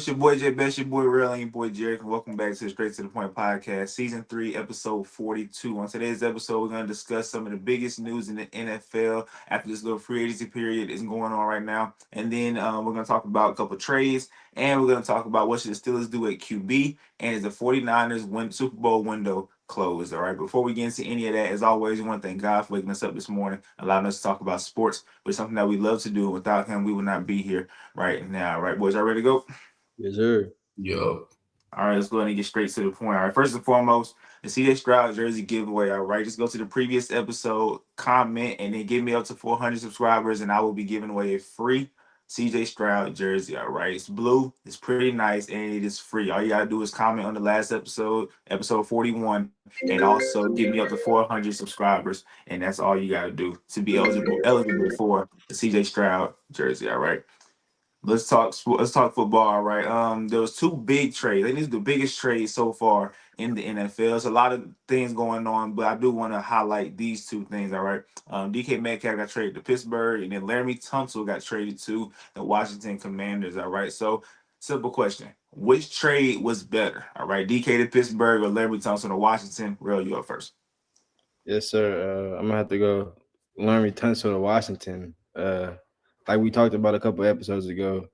It's your boy Jay Best, your boy Real, and your boy Jerry. And welcome back to the Straight to the Point podcast, season 3, episode 42. On today's episode, we're going to discuss some of the biggest news in the NFL after this little free agency period is going on right now. And then we're going to talk about a couple trades, and we're going to talk about what should the Steelers do at QB, and is the 49ers Super Bowl window closed. All right. Before we get into any of that, as always, we want to thank God for waking us up this morning, allowing us to talk about sports, which is something that we love to do. Without him, we would not be here right now. All right, boys, y'all ready to go? Yes, sir. Yo. All right, let's go ahead and get straight to the point. All right, first and foremost, the CJ Stroud jersey giveaway. All right, just go to the previous episode, comment, and then get me up to 400 subscribers, and I will be giving away a free CJ Stroud jersey. All right, it's blue, it's pretty nice, and it is free. All you gotta do is comment on the last episode, episode 41, and also get me up to 400 subscribers, and that's all you gotta do to be eligible for the CJ Stroud jersey. All right. Let's talk football. All right. There was two big trades. I think this is the biggest trade so far in the NFL. There's a lot of things going on, but I do want to highlight these two things. All right. DK Metcalf got traded to Pittsburgh, and then Laremy Tunsil got traded to the Washington Commanders. All right. So, simple question: which trade was better? All right, DK to Pittsburgh or Laremy Tunsil to Washington? Real, you up first? Yes, sir. I'm gonna have to go Laremy Tunsil to Washington. Like we talked about a couple episodes ago,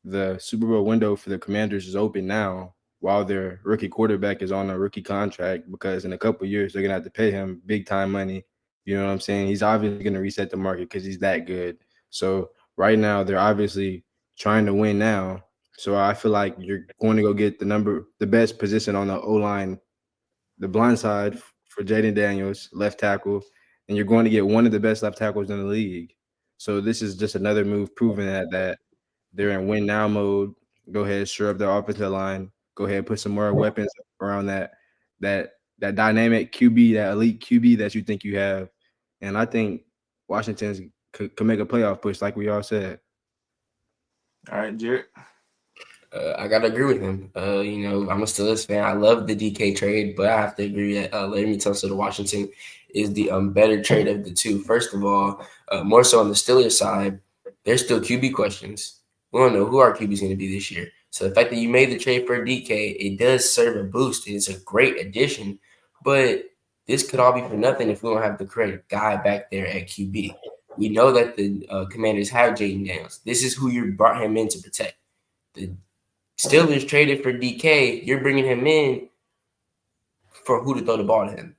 the Super Bowl window for the Commanders is open now while their rookie quarterback is on a rookie contract because in a couple of years they're gonna have to pay him big time money. You know what I'm saying? He's obviously gonna reset the market because he's that good. So right now they're obviously trying to win now. So I feel like you're going to go get the best position on the O line, the blind side for Jaden Daniels, left tackle, and you're going to get one of the best left tackles in the league. So this is just another move proving that they're in win now mode. Go ahead, shore up their offensive line. Go ahead, put some more weapons around that that dynamic QB, that elite QB that you think you have. And I think Washington's could make a playoff push, like we all said. All right, Jared. I gotta agree with him. I'm a Steelers fan. I love the DK trade, but I have to agree that Laremy Tunsil to Washington is the better trade of the two. First of all, more so on the Steelers side, there's still QB questions. We don't know who our QB is going to be this year. So the fact that you made the trade for DK, it does serve a boost. It's a great addition, but this could all be for nothing if we don't have the correct guy back there at QB. We know that the Commanders have Jaden Daniels. This is who you brought him in to protect. The Steelers traded for DK. You're bringing him in for who to throw the ball to him.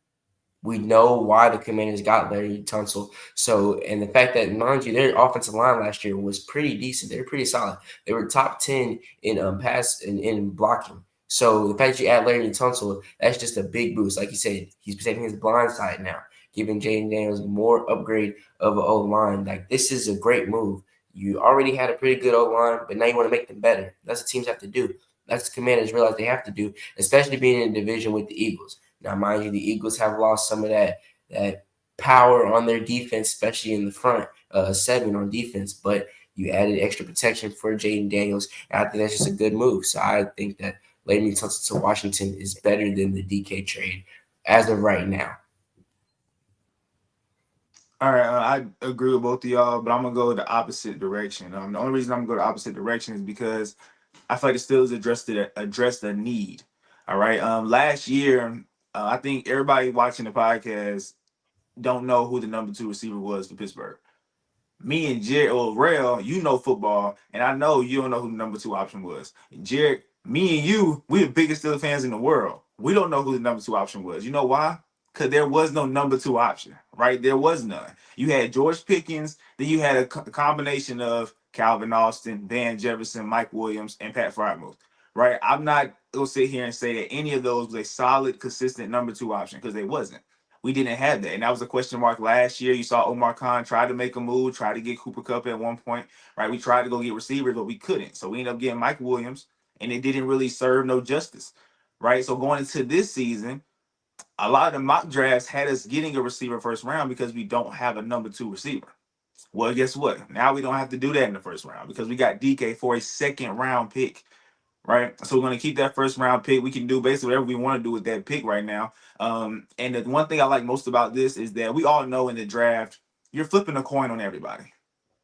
We know why the Commanders got Larry Tunsil. So, and the fact that, mind you, their offensive line last year was pretty decent. They were pretty solid. They were top 10 in pass and in blocking. So the fact that you add Larry Tunsil, that's just a big boost. Like you said, he's protecting his blind side now, giving Jaden Daniels more upgrade of an O-line. Like, this is a great move. You already had a pretty good O-line, but now you want to make them better. That's what teams have to do. That's what Commanders realize they have to do, especially being in a division with the Eagles. Now, mind you, the Eagles have lost some of that power on their defense, especially in the front seven on defense, but you added extra protection for Jaden Daniels, and I think that's just a good move. So I think that Laremy Tunsil to Washington is better than the DK trade as of right now. All right, I agree with both of y'all, but I'm gonna go the opposite direction. The only reason I'm gonna go the opposite direction is because I feel like the Steelers addressed a need. All right. Last year, I think everybody watching the podcast don't know who the number 2 receiver was for Pittsburgh. Me and Jared or Rail, you know football, and I know you don't know who the number 2 option was. Jared, me and you, we're the biggest Steelers fans in the world. We don't know who the number 2 option was. You know why? Because there was no number 2 option, right? There was none. You had George Pickens, then you had a combination of Calvin Austin, Van Jefferson, Mike Williams, and Pat Freiermuth, right? I'm not going to sit here and say that any of those was a solid, consistent number 2 option because they wasn't. We didn't have that. And that was a question mark last year. You saw Omar Khan try to make a move, try to get Cooper Kupp at one point, right? We tried to go get receivers, but we couldn't. So we ended up getting Mike Williams, and it didn't really serve no justice, right? So going into this season, a lot of the mock drafts had us getting a receiver first round because we don't have a number 2 receiver. Well, guess what? Now we don't have to do that in the first round because we got DK for a second round pick, right? So we're going to keep that first round pick. We can do basically whatever we want to do with that pick right now. And the one thing I like most about this is that we all know in the draft, you're flipping a coin on everybody,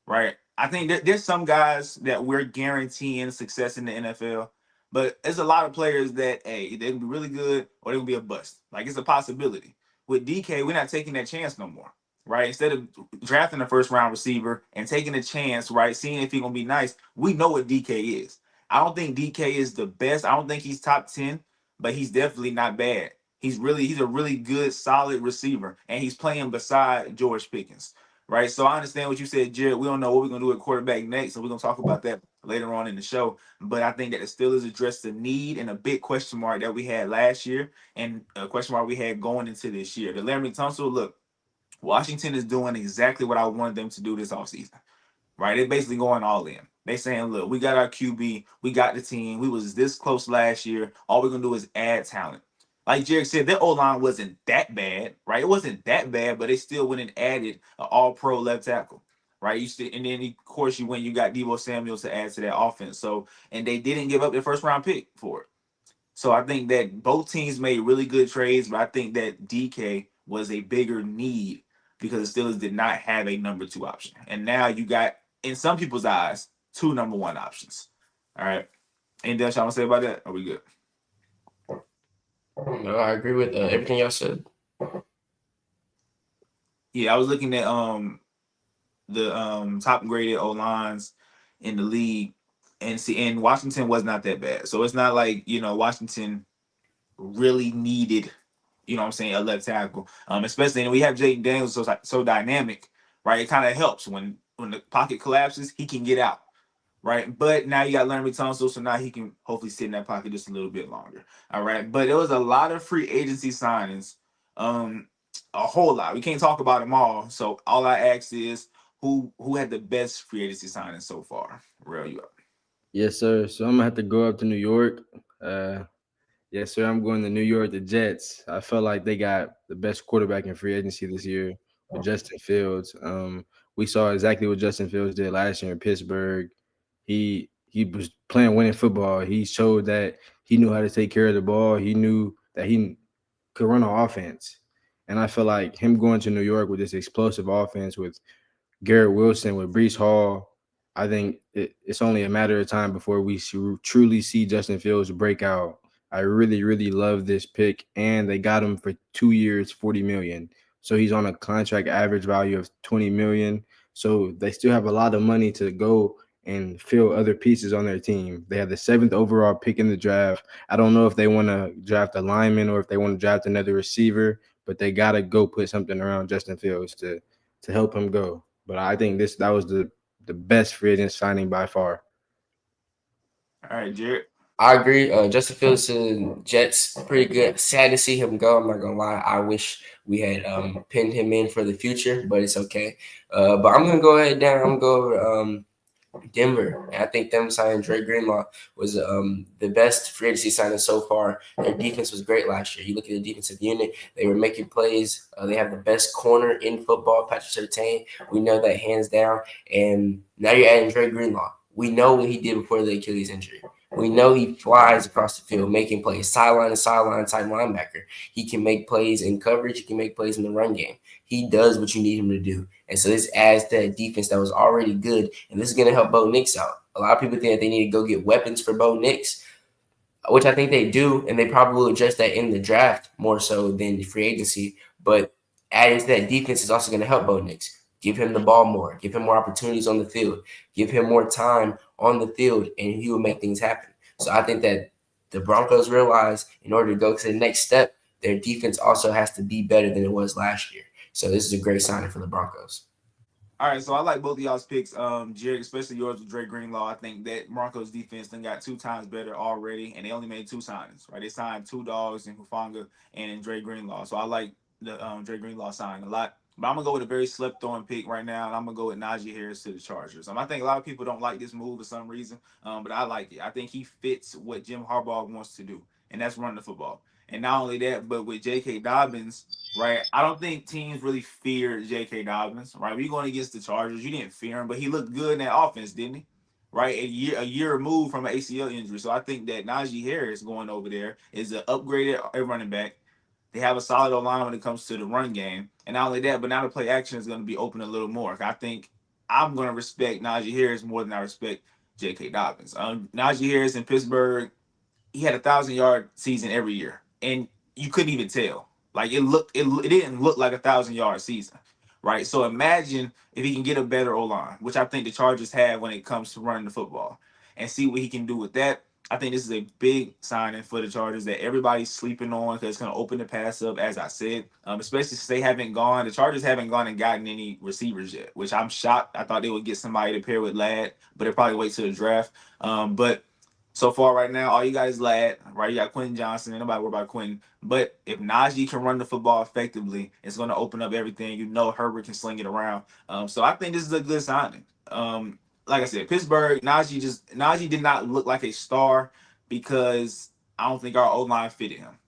right? I think there's some guys that we're guaranteeing success in the NFL, but there's a lot of players that hey, they can be really good or they can be a bust. Like it's a possibility. With DK, we're not taking that chance no more, right? Instead of drafting a first round receiver and taking a chance, right, seeing if he's gonna be nice, we know what DK is. I don't think DK is the best. I don't think he's top 10, but he's definitely not bad. He's a really good, solid receiver, and he's playing beside George Pickens, right? So I understand what you said, Jared. We don't know what we're gonna do at quarterback next, so we're gonna talk about that later on in the show. But I think that the Steelers addressed the need and a big question mark that we had last year, and a question mark we had going into this year. The Laremy Tunsil, look, Washington is doing exactly what I wanted them to do this offseason, right? They're basically going all in. They saying, look, we got our QB, we got the team. We was this close last year. All we're gonna do is add talent. Like Jerry said, their O line wasn't that bad, right? It wasn't that bad, but they still went and added an All Pro left tackle, right? You still, and then of course you got Deebo Samuel to add to that offense. So, and they didn't give up their first round pick for it. So I think that both teams made really good trades, but I think that DK was a bigger need because the Steelers did not have a number two option. And now you got, in some people's eyes, two number one options. All right. Anything else y'all want to say about that? Are we good? No, I agree with everything y'all said. Yeah, I was looking at the top graded O lines in the league, and Washington was not that bad. So it's not like, Washington really needed, what I'm saying, a left tackle. Especially, and we have Jake Daniels so dynamic, right? It kind of helps when the pocket collapses, he can get out, right? But now you got Laremy Tunsil, so now he can hopefully sit in that pocket just a little bit longer. All right. But there was a lot of free agency signings. A whole lot. We can't talk about them all. So all I ask is who had the best free agency signings so far? Real you up. Yes, sir. So I'm gonna have to go up to New York. Uh, yes, sir. I'm going to New York. The Jets. I felt like they got the best quarterback in free agency this year with Justin Fields. We saw exactly what Justin Fields did last year in Pittsburgh. He was playing winning football. He showed that he knew how to take care of the ball. He knew that he could run an offense. And I feel like him going to New York with this explosive offense with Garrett Wilson, with Brees Hall, I think it's only a matter of time before we truly see Justin Fields break out. I really, really love this pick, and they got him for 2 years, $40 million. So he's on a contract average value of $20 million. So they still have a lot of money to go and fill other pieces on their team. They have the 7th overall pick in the draft. I don't know if they want to draft a lineman or if they want to draft another receiver, but they got to go put something around Justin Fields to help him go. But I think that was the best free agent signing by far. All right, Jared. I agree. Justin Fields to Jets, pretty good. Sad to see him go. I'm not gonna lie. I wish we had pinned him in for the future, but it's okay. But I'm gonna go ahead down. I'm gonna go over Denver. And I think them signing Dre Greenlaw was the best free agency signing so far. Their defense was great last year. You look at the defensive unit; they were making plays. They have the best corner in football, Patrick Surtain. We know that hands down. And now you're adding Dre Greenlaw. We know what he did before the Achilles injury. We know he flies across the field, making plays, sideline to sideline type linebacker. He can make plays in coverage. He can make plays in the run game. He does what you need him to do. And so this adds to that defense that was already good. And this is going to help Bo Nix out. A lot of people think that they need to go get weapons for Bo Nix, which I think they do. And they probably will address that in the draft more so than the free agency. But adding to that defense is also going to help Bo Nix. Give him the ball more. Give him more opportunities on the field. Give him more time on the field, and he will make things happen. So I think that the Broncos realize in order to go to the next step, their defense also has to be better than it was last year. So this is a great signing for the Broncos. All right, so I like both of y'all's picks, Jared, especially yours with Dre Greenlaw. I think that Broncos defense then got 2 times better already, and they only made 2 signings, right? They signed 2 dogs in Hufanga and in Dre Greenlaw. So I like the Dre Greenlaw signing a lot. But I'm gonna go with a very slept-on pick right now, and I'm gonna go with Najee Harris to the Chargers. I think a lot of people don't like this move for some reason, but I like it. I think he fits what Jim Harbaugh wants to do, and that's run the football. And not only that, but with J.K. Dobbins, right? I don't think teams really fear J.K. Dobbins, right? We going against the Chargers. You didn't fear him, but he looked good in that offense, didn't he? Right, a year removed from an ACL injury. So I think that Najee Harris going over there is an upgraded running back. They have a solid line when it comes to the run game, and not only that, but now the play action is going to be open a little more. I think I'm gonna respect Najee Harris more than I respect J.K. Dobbins. Najee Harris in Pittsburgh, he had 1,000 yard season every year, and you couldn't even tell. Like it didn't look like 1,000 yard season, right? So imagine if he can get a better O line, which I think the Chargers have when it comes to running the football, and see what he can do with that. I think this is a big signing for the Chargers that everybody's sleeping on because it's going to open the pass up, as I said. Especially since the Chargers haven't gone and gotten any receivers yet, which I'm shocked. I thought they would get somebody to pair with Ladd, but they probably wait till the draft. But so far, right now, all you got is Ladd, right? You got Quentin Johnson. Ain't nobody worry about Quentin. But if Najee can run the football effectively, it's going to open up everything. You know, Herbert can sling it around. So I think this is a good signing. Like I said, Pittsburgh, Najee did not look like a star because I don't think our O line fitted him.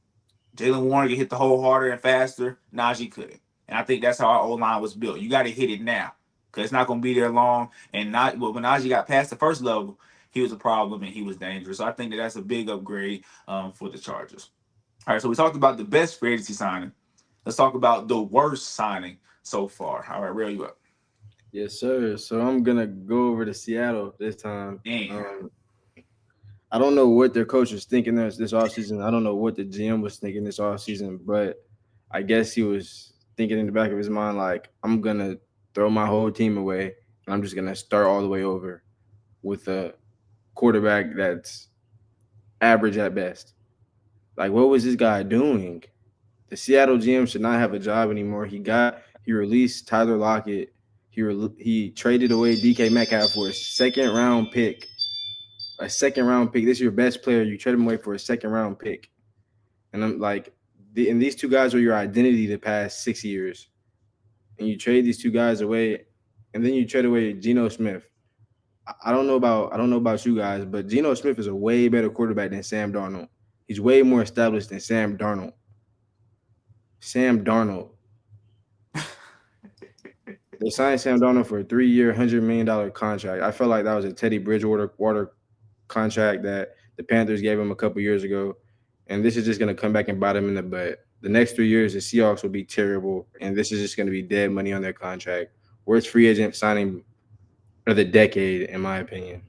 Jalen Warren could hit the hole harder and faster. Najee couldn't. And I think that's how our O line was built. You got to hit it now because it's not going to be there long. And not well, when Najee got past the first level, he was a problem and he was dangerous. So I think that's a big upgrade for the Chargers. All right, so we talked about the best free agency signing. Let's talk about the worst signing so far. All right, Rail, you up? Yes, sir. So I'm gonna go over to Seattle this time. Damn. I don't know what their coach was thinking this offseason. I don't know what the GM was thinking this offseason, but I guess he was thinking in the back of his mind, like, I'm gonna throw my whole team away and I'm just gonna start all the way over with a quarterback that's average at best. Like, what was this guy doing? The Seattle GM should not have a job anymore. He released Tyler Lockett. He traded away DK Metcalf for a second round pick. A second round pick. This is your best player. You trade him away for a second round pick. And I'm like, and these two guys were your identity the past 6 years. And you trade these two guys away, and then you trade away Geno Smith. I don't know about you guys, but Geno Smith is a way better quarterback than Sam Darnold. He's way more established than Sam Darnold. Sam Darnold. They signed Sam Darnold for a 3-year, $100 million contract. I felt like that was a Teddy Bridgewater contract that the Panthers gave him a couple years ago, and this is just going to come back and bite him in the butt. The next 3 years, the Seahawks will be terrible, and this is just going to be dead money on their contract. Worst free agent signing of the decade, in my opinion.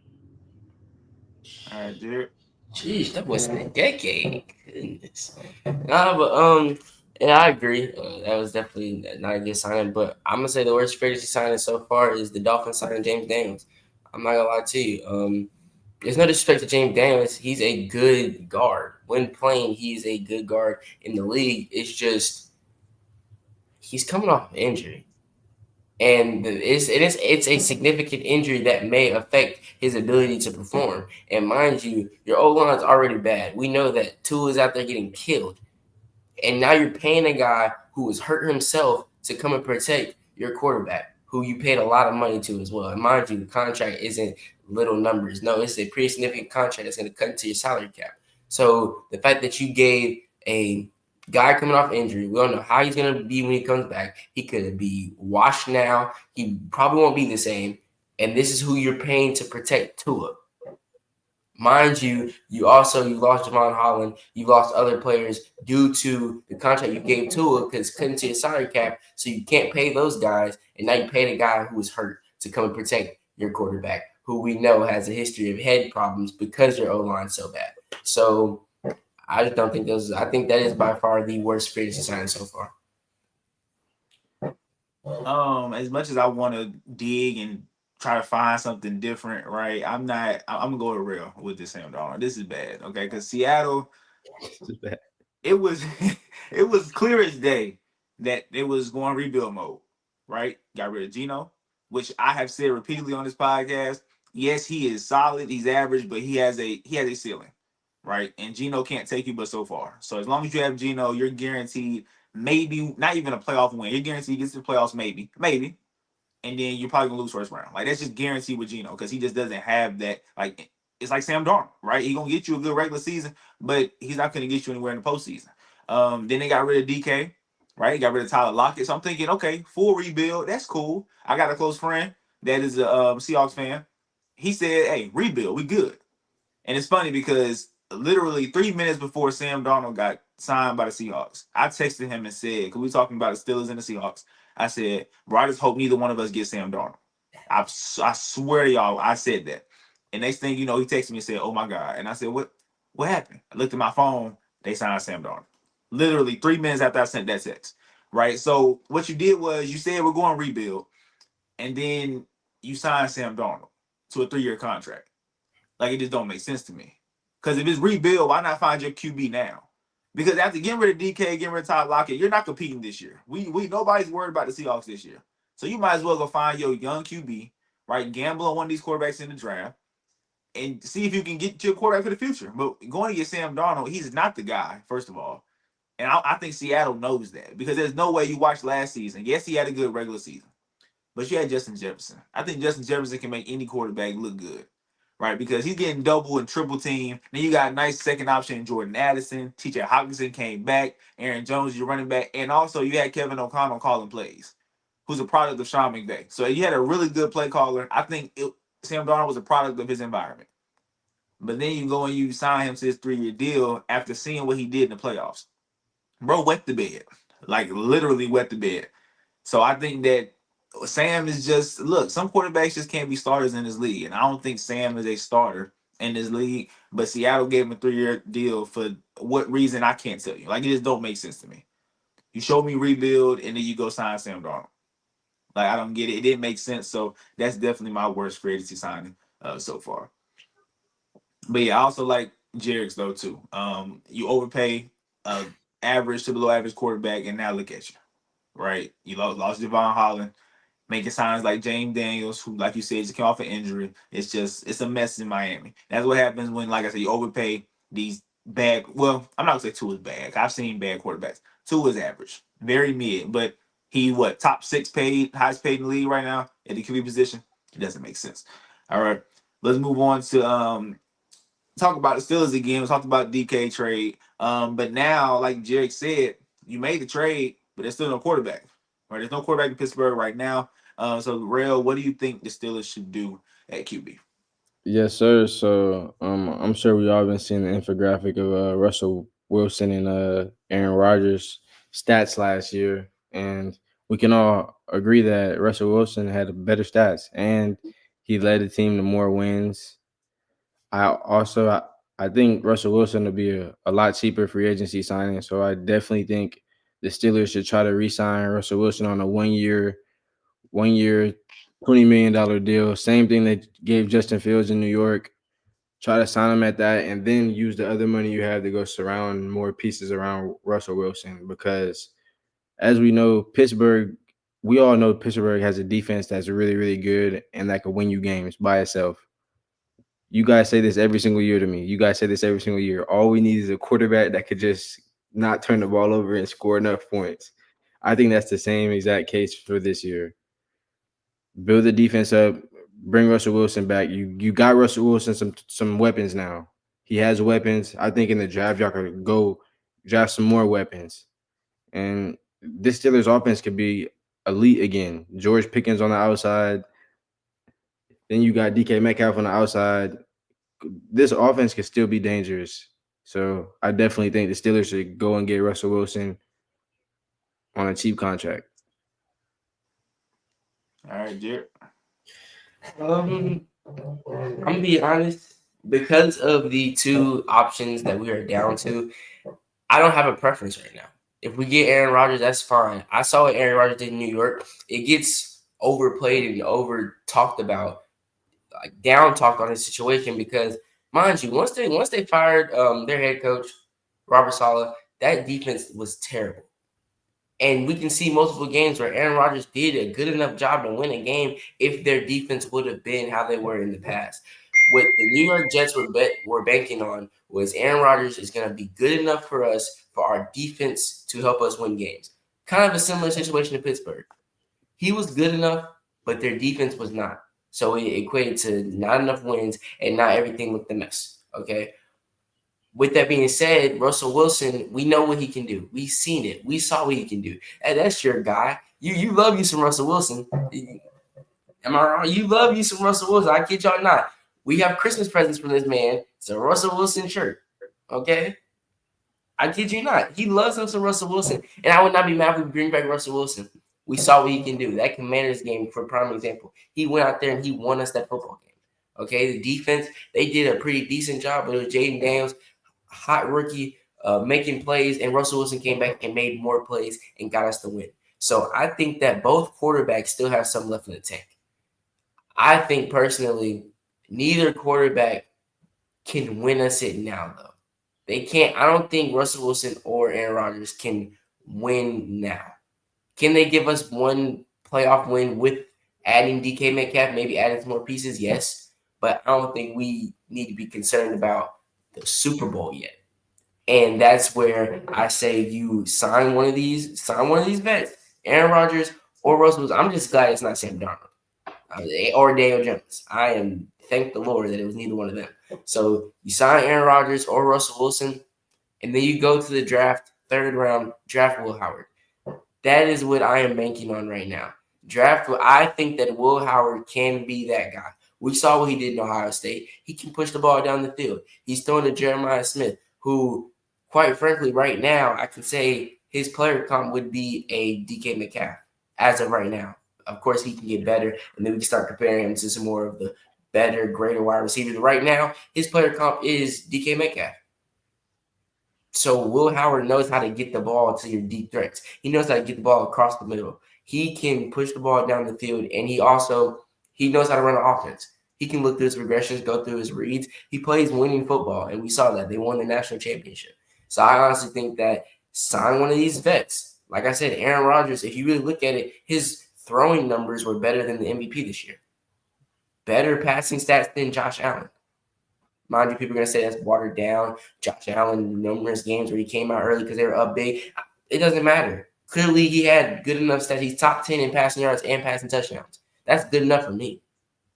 All right, Jared. Jeez, that wasn't a decade. Goodness. Nah, but yeah, I agree. That was definitely not a good signing. But I'm gonna say the worst free agency signing so far is the Dolphins signing James Daniels. I'm not gonna lie to you. There's no disrespect to James Daniels. He's a good guard. When playing, he's a good guard in the league. It's just he's coming off of injury. And it's a significant injury that may affect his ability to perform. And mind you, your O line's already bad. We know that Tua is out there getting killed, and now you're paying a guy who was hurt himself to come and protect your quarterback, who you paid a lot of money to as well. And mind you, the contract isn't little numbers. No, it's a pretty significant contract that's going to cut into your salary cap. So the fact that you gave a guy coming off injury, we don't know how he's going to be when he comes back. He could be washed now. He probably won't be the same. And this is who you're paying to protect Tua. Mind you, you lost Javon Holland. You lost other players due to the contract you gave Tua because it's cut into your salary cap, so you can't pay those guys. And now you pay the guy who was hurt to come and protect your quarterback, who we know has a history of head problems because your O-line's so bad. So I just don't think those. I think that is by far the worst free agency signing so far. As much as I want to dig and try to find something different, right? I'm gonna go to real with this Sam Darnold. This is bad, okay? Because Seattle, it was it was clear as day that it was going rebuild mode, right? Got rid of Geno, which I have said repeatedly on this podcast. Yes, he is solid. He's average, but he has a ceiling, right? And Geno can't take you but so far. So as long as you have Geno, you're guaranteed maybe not even a playoff win. You're guaranteed he gets to the playoffs, maybe, and then you're probably gonna lose first round. Like that's just guaranteed with Geno because he just doesn't have that. Like it's like Sam Darnold, right? He's gonna get you a good regular season, but he's not gonna get you anywhere in the postseason. Then they got rid of DK, right? Got rid of Tyler Lockett. So I'm thinking, okay, full rebuild. That's cool. I got a close friend that is a Seahawks fan. He said, "Hey, rebuild. We good." And it's funny because literally 3 minutes before Sam Darnold got signed by the Seahawks, I texted him and said, because we talking about the Steelers and the Seahawks, I said, bro, I just hope neither one of us get Sam Darnold. I swear to y'all, I said that. And next thing you know, he texted me and said, "Oh my God!" And I said, "What? What happened?" I looked at my phone. They signed Sam Darnold. Literally 3 minutes after I sent that text. Right. So what you did was you said we're going to rebuild, and then you signed Sam Darnold to a 3-year contract. Like it just don't make sense to me. Because if it's rebuild, why not find your QB now? Because after getting rid of DK, getting rid of Todd Lockett, you're not competing this year. We nobody's worried about the Seahawks this year. So you might as well go find your young QB, right? Gamble on one of these quarterbacks in the draft and see if you can get your quarterback for the future. But going to get Sam Darnold, he's not the guy, first of all. And I think Seattle knows that because there's no way you watched last season. Yes, he had a good regular season, but you had Justin Jefferson. I think Justin Jefferson can make any quarterback look good, right? Because he's getting double and triple team. Then you got a nice second option in Jordan Addison. TJ Hawkinson came back. Aaron Jones, your running back. And also you had Kevin O'Connell calling plays, who's a product of Sean McVay. So you had a really good play caller. I think Sam Darnold was a product of his environment. But then you go and you sign him to this 3-year deal after seeing what he did in the playoffs. Bro wet the bed. Like literally wet the bed. So I think that Sam is just look. Some quarterbacks just can't be starters in this league, and I don't think Sam is a starter in this league. But Seattle gave him a 3-year deal for what reason I can't tell you. Like it just don't make sense to me. You show me rebuild, and then you go sign Sam Darnold. Like I don't get it. It didn't make sense. So that's definitely my worst free agency signing so far. But yeah, I also like Jarek's though too. You overpay average to below average quarterback, and now look at you. Right, you lost Javon Holland, making signs like James Daniels, who, like you said, just came off an injury. It's a mess in Miami. That's what happens when, like I said, you overpay these bad. Well, I'm not gonna say two is bad. I've seen bad quarterbacks. Two is average, very mid. But he what top 6 paid, highest paid in the league right now at the QB position. It doesn't make sense. All right, let's move on to talk about the Steelers again. We talked about DK trade. But now, like Jerick said, you made the trade, but there's still no quarterback. Right? There's no quarterback in Pittsburgh right now. So Rail, what do you think the Steelers should do at QB? Yes, sir. So I'm sure we all been seeing the infographic of Russell Wilson and Aaron Rodgers stats last year, and we can all agree that Russell Wilson had better stats and he led the team to more wins. I think Russell Wilson will be a lot cheaper free agency signing, so I definitely think the Steelers should try to re-sign Russell Wilson on a one year, $20 million deal. Same thing they gave Justin Fields in New York. Try to sign him at that, and then use the other money you have to go surround more pieces around Russell Wilson. Because as we all know Pittsburgh has a defense that's really, really good and that can win you games by itself. You guys say this every single year to me. You guys say this every single year. All we need is a quarterback that could just not turn the ball over and score enough points. I think that's the same exact case for this year. Build the defense up, bring Russell Wilson back. You got Russell Wilson some weapons now. He has weapons. I think in the draft y'all could go draft some more weapons. And this Steelers offense could be elite again. George Pickens on the outside. Then you got DK Metcalf on the outside. This offense could still be dangerous. So I definitely think the Steelers should go and get Russell Wilson on a cheap contract. All right, Jared. I'm gonna be honest. Because of the two options that we are down to, I don't have a preference right now. If we get Aaron Rodgers, that's fine. I saw what Aaron Rodgers did in New York. It gets overplayed and over talked about, like down talked on his situation because, mind you, once they fired their head coach Robert Saleh, that defense was terrible. And we can see multiple games where Aaron Rodgers did a good enough job to win a game if their defense would have been how they were in the past. What the New York Jets were banking on was Aaron Rodgers is going to be good enough for us, for our defense to help us win games. Kind of a similar situation to Pittsburgh. He was good enough, but their defense was not. So it equated to not enough wins, and not everything looked a mess. Okay. With that being said, Russell Wilson, we know what he can do. We've seen it. We saw what he can do. And that's your guy. You love you some Russell Wilson. Am I wrong? You love you some Russell Wilson. I kid y'all not. We have Christmas presents from this man. It's a Russell Wilson shirt. Okay? I kid you not. He loves him some Russell Wilson. And I would not be mad if we bring back Russell Wilson. We saw what he can do. That Commanders game, for prime example, he went out there and he won us that football game. Okay, the defense, they did a pretty decent job, but it was Jaden Daniels, hot rookie, making plays, and Russell Wilson came back and made more plays and got us the win. So I think that both quarterbacks still have some left in the tank. I think personally, neither quarterback can win us it now, though. They can't. I don't think Russell Wilson or Aaron Rodgers can win now. Can they give us one playoff win with adding DK Metcalf, maybe adding some more pieces? Yes. But I don't think we need to be concerned about the Super Bowl yet. And that's where I say you sign one of these vets, Aaron Rodgers or Russell Wilson. I'm just glad it's not Sam Darnold or Daniel Jones. I am, thank the Lord that it was neither one of them. So you sign Aaron Rodgers or Russell Wilson, and then you go to the draft, third round, draft Will Howard. That is what I am banking on right now. I think that Will Howard can be that guy. We saw what he did in Ohio State. He can push the ball down the field. He's throwing to Jeremiah Smith, who, quite frankly, right now, I can say his player comp would be a DK Metcalf as of right now. Of course, he can get better, and then we can start comparing him to some more of the better, greater wide receivers. Right now, his player comp is DK Metcalf. So Will Howard knows how to get the ball to your deep threats. He knows how to get the ball across the middle. He can push the ball down the field, and he knows how to run an offense. He can look through his regressions, go through his reads. He plays winning football, and we saw that. They won the national championship. So I honestly think that sign one of these vets. Like I said, Aaron Rodgers, if you really look at it, his throwing numbers were better than the MVP this year. Better passing stats than Josh Allen. Mind you, people are going to say that's watered down. Josh Allen, numerous games where he came out early because they were up big. It doesn't matter. Clearly, he had good enough stats. He's top 10 in passing yards and passing touchdowns. That's good enough for me.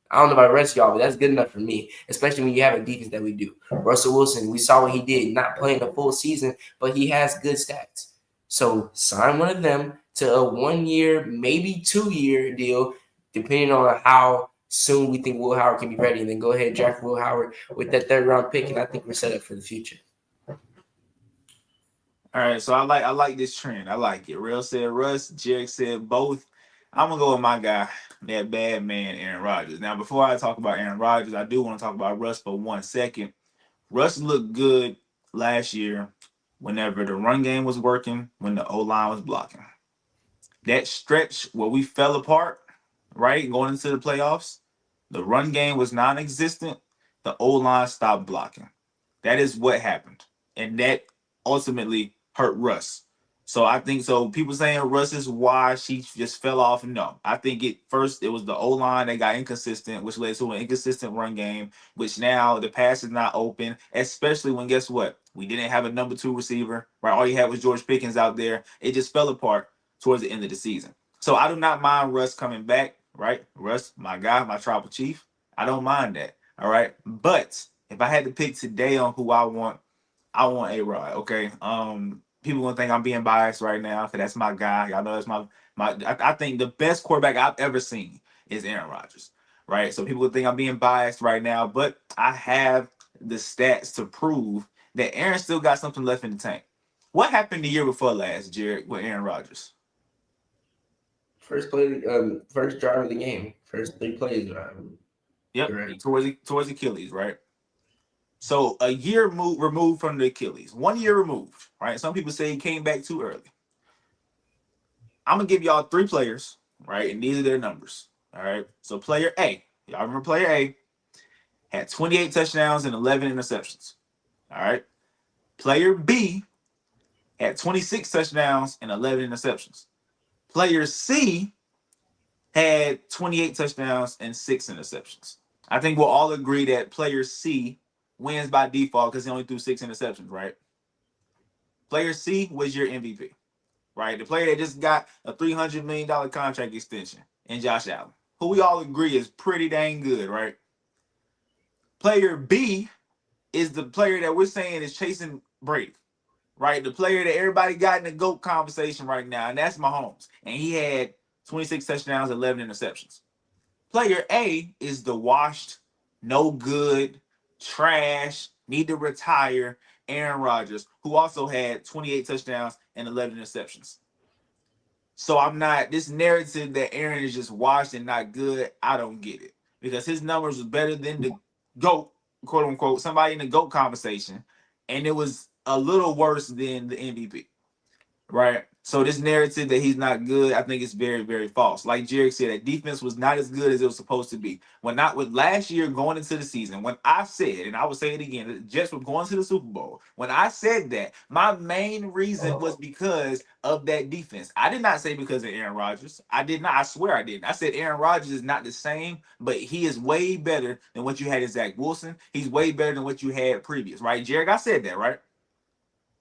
I don't know about the rest of y'all, but that's good enough for me, especially when you have a defense that we do. Russell Wilson, we saw what he did, not playing a full season, but he has good stats. So sign one of them to a 1 year, maybe 2 year deal, depending on how soon we think Will Howard can be ready, and then go ahead and draft Will Howard with that third round pick, and I think we're set up for the future. All right, so I like this trend. I like it. Real said Russ, Jake said both. I'm gonna go with my guy, that bad man, Aaron Rodgers. Now, before I talk about Aaron Rodgers, I do want to talk about Russ for 1 second. Russ looked good last year whenever the run game was working, when the O-line was blocking. That stretch where we fell apart, right, going into the playoffs, the run game was non-existent. The O-line stopped blocking. That is what happened. And that ultimately hurt Russ. So I think so. People saying Russ is why she just fell off. No, I think it was the O-line that got inconsistent, which led to an inconsistent run game, which now the pass is not open, especially when guess what? We didn't have a number 2 receiver, right? All you had was George Pickens out there. It just fell apart towards the end of the season. So I do not mind Russ coming back, right? Russ, my guy, my tribal chief. I don't mind that. All right. But if I had to pick today on who I want A-Rod. Okay. People gonna think I'm being biased right now because that's my guy. Y'all know that's my. I think the best quarterback I've ever seen is Aaron Rodgers. Right. So people would think I'm being biased right now, but I have the stats to prove that Aaron still got something left in the tank. What happened the year before last, Jared, with Aaron Rodgers? First drive of the game, first 3 plays. Yep. Correct. Towards Achilles, right? So a year removed from the Achilles, 1 year removed, right? Some people say he came back too early. I'm gonna give y'all 3 players, right? And these are their numbers. All right. So player A, y'all remember player A had 28 touchdowns and 11 interceptions. All right. Player B had 26 touchdowns and 11 interceptions. Player C had 28 touchdowns and 6 interceptions. I think we'll all agree that player C wins by default because he only threw 6 interceptions, right? Player C was your MVP, right? The player that just got a $300 million contract extension in Josh Allen, who we all agree is pretty dang good, right? Player B is the player that we're saying is chasing Brady, right? The player that everybody got in the GOAT conversation right now, and that's Mahomes. And he had 26 touchdowns, 11 interceptions. Player A is the washed, no good, trash, need to retire Aaron Rodgers, who also had 28 touchdowns and 11 interceptions. So I'm not this narrative that Aaron is just washed and not good. I don't get it because his numbers was better than the goat, quote unquote, somebody in the goat conversation, and it was a little worse than the MVP. Right. So this narrative that he's not good, I think it's very, very false. Like Jerry said, that defense was not as good as it was supposed to be. When not with last year going into the season, when I said, and I will say it again, the Jets were going to the Super Bowl. When I said that, my main reason was because of that defense. I did not say because of Aaron Rodgers. I did not. I swear I didn't. I said Aaron Rodgers is not the same, but he is way better than what you had in Zach Wilson. He's way better than what you had previous, right? Jerry, I said that, right?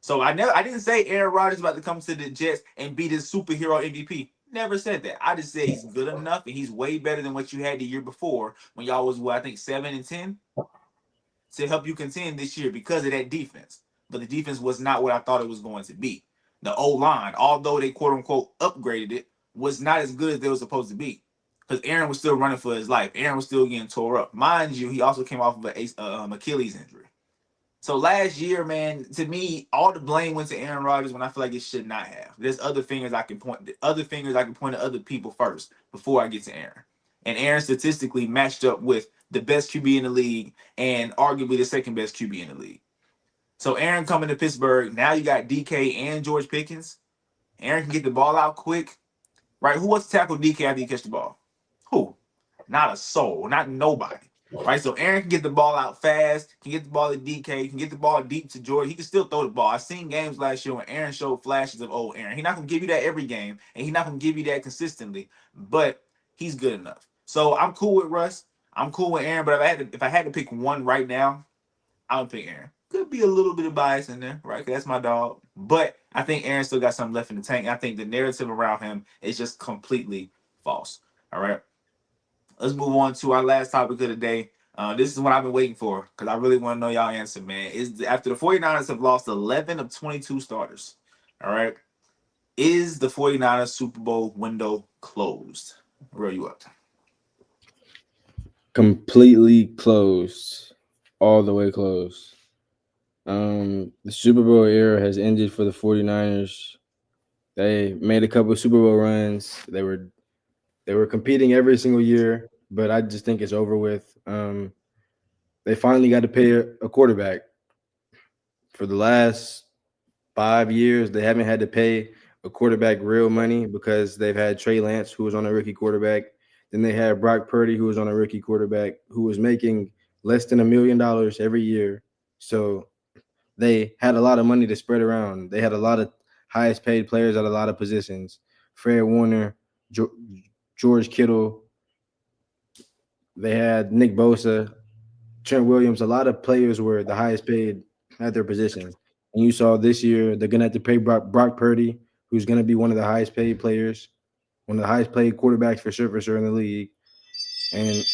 So I didn't say Aaron Rodgers about to come to the Jets and be this superhero MVP. Never said that. I just said he's good enough and he's way better than what you had the year before when y'all was what I think 7-10 to help you contend this year because of that defense. But the defense was not what I thought it was going to be. The O line, although they quote unquote upgraded it, was not as good as they were supposed to be. Because Aaron was still running for his life. Aaron was still getting tore up. Mind you, he also came off of an Achilles injury. So last year, man, to me, all the blame went to Aaron Rodgers when I feel like it should not have. There's other fingers I can point. Other fingers I can point at other people first before I get to Aaron. And Aaron statistically matched up with the best QB in the league and arguably the second best QB in the league. So Aaron coming to Pittsburgh. Now you got DK and George Pickens. Aaron can get the ball out quick, right? Who wants to tackle DK after you catch the ball? Who? Not a soul. Not nobody. Right, so Aaron can get the ball out fast, can get the ball to DK, can get the ball deep to Jordan. He can still throw the ball. I've seen games last year when Aaron showed flashes of old Aaron. He's not gonna give you that every game, and he's not gonna give you that consistently, but he's good enough. So I'm cool with Russ. I'm cool with Aaron, but if I had to pick one right now, I would pick Aaron. Could be a little bit of bias in there, right? 'Cause that's my dog. But I think Aaron still got something left in the tank. I think the narrative around him is just completely false. All right. Let's move on to our last topic of the day. This is what I've been waiting for because I really want to know y'all answer, man. Is after the 49ers have lost 11 of 22 starters, all right, is the 49ers Super Bowl window closed? Roll you up. Completely closed, all the way closed. The Super Bowl era has ended for the 49ers. They made a couple of Super Bowl runs. They were competing every single year, but I just think it's over with. They finally got to pay a quarterback. For the last 5 years, they haven't had to pay a quarterback real money because they've had Trey Lance, who was on a rookie quarterback. Then they had Brock Purdy, who was on a rookie quarterback, who was making less than $1 million every year. So they had a lot of money to spread around. They had a lot of highest paid players at a lot of positions. Fred Warner, George Kittle. They had Nick Bosa, Trent Williams. A lot of players were the highest paid at their position. And you saw this year they're going to have to pay Brock Purdy, who's going to be one of the highest paid players, one of the highest paid quarterbacks for sure in the league. And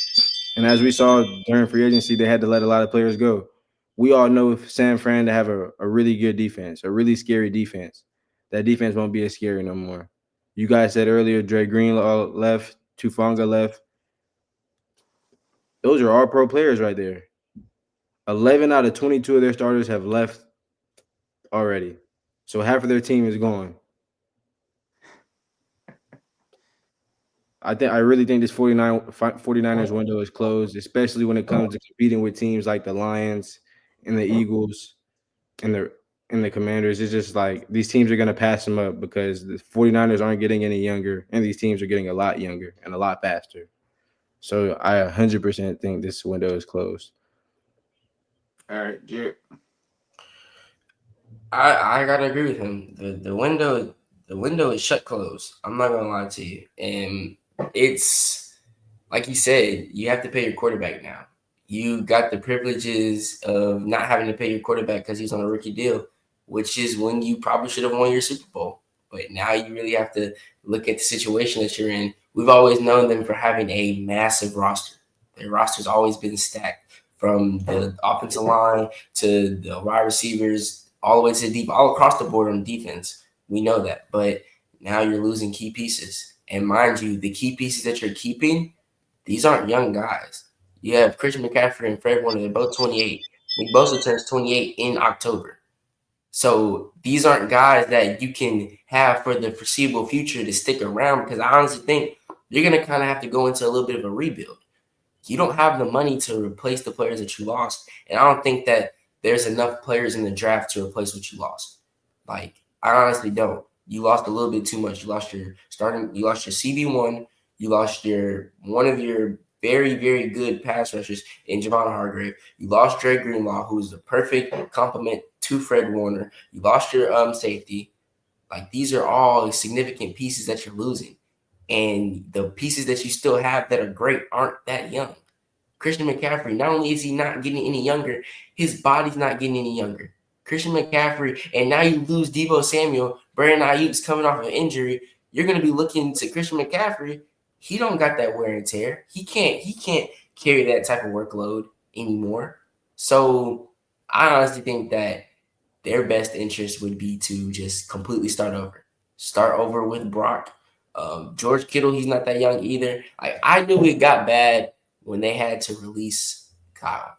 as we saw during free agency, they had to let a lot of players go. We all know San Fran to have a really good defense, a really scary defense. That defense won't be as scary no more. You guys said earlier, Dre Greenlaw left, Tufanga left. Those are all pro players right there. 11 out of 22 of their starters have left already. So half of their team is gone. I really think this 49ers window is closed, especially when it comes to competing with teams like the Lions and the Eagles and the Commanders. It's just like these teams are going to pass them up because the 49ers aren't getting any younger, and these teams are getting a lot younger and a lot faster. So I 100% think this window is closed. All right, Jared. I gotta agree with him. The window is shut closed. I'm not gonna lie to you. And it's like you said, you have to pay your quarterback now. You got the privileges of not having to pay your quarterback because he's on a rookie deal, which is when you probably should have won your Super Bowl. But now you really have to look at the situation that you're in. We've always known them for having a massive roster. Their roster's always been stacked from the offensive line to the wide receivers, all the way to the deep, all across the board on defense. We know that. But now you're losing key pieces. And mind you, the key pieces that you're keeping, these aren't young guys. You have Christian McCaffrey and Fred Warner. They're both 28. Nick Bosa turns 28 in October. So these aren't guys that you can have for the foreseeable future to stick around, because I honestly think you're going to kind of have to go into a little bit of a rebuild. You don't have the money to replace the players that you lost. And I don't think that there's enough players in the draft to replace what you lost. Like, I honestly don't. You lost a little bit too much. You lost your CB1, you lost one of your very, very good pass rushers in Javon Hargrave. You lost Dre Greenlaw, who is the perfect complement to Fred Warner. You lost your safety. Like, these are all significant pieces that you're losing. And the pieces that you still have that are great aren't that young. Christian McCaffrey, not only is he not getting any younger, his body's not getting any younger. Christian McCaffrey, and now you lose Deebo Samuel, Brandon Ayuk's coming off of injury. You're going to be looking to Christian McCaffrey. He don't got that wear and tear. He can't carry that type of workload anymore. So I honestly think that their best interest would be to just completely start over. Start over with Brock. George Kittle, he's not that young either. I knew it got bad when they had to release Kyle.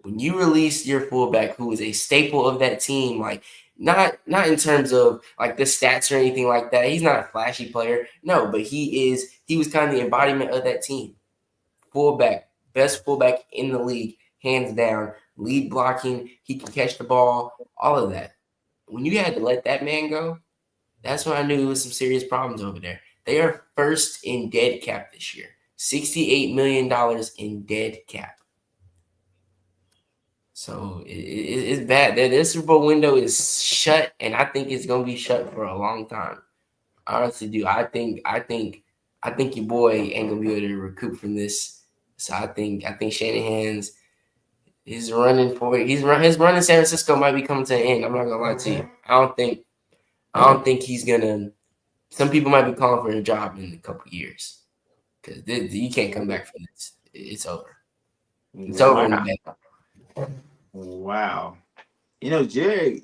When you release your fullback, who is a staple of that team, like not in terms of like the stats or anything like that. He's not a flashy player. No, but he was kind of the embodiment of that team. Fullback, best fullback in the league, hands down. Lead blocking, he can catch the ball, all of that. When you had to let that man go, that's when I knew it was some serious problems over there. They are first in dead cap this year. $68 million in dead cap. So it's bad. Their Super Bowl window is shut, and I think it's going to be shut for a long time. I honestly do. I think your boy ain't going to be able to recoup from this. So I think Shanahan's is running for it. His run in San Francisco might be coming to an end. I'm not gonna lie to you. I don't think he's gonna. Some people might be calling for a job in a couple years because you can't come back from this. It's over. It's over in the back. Wow. Jerry,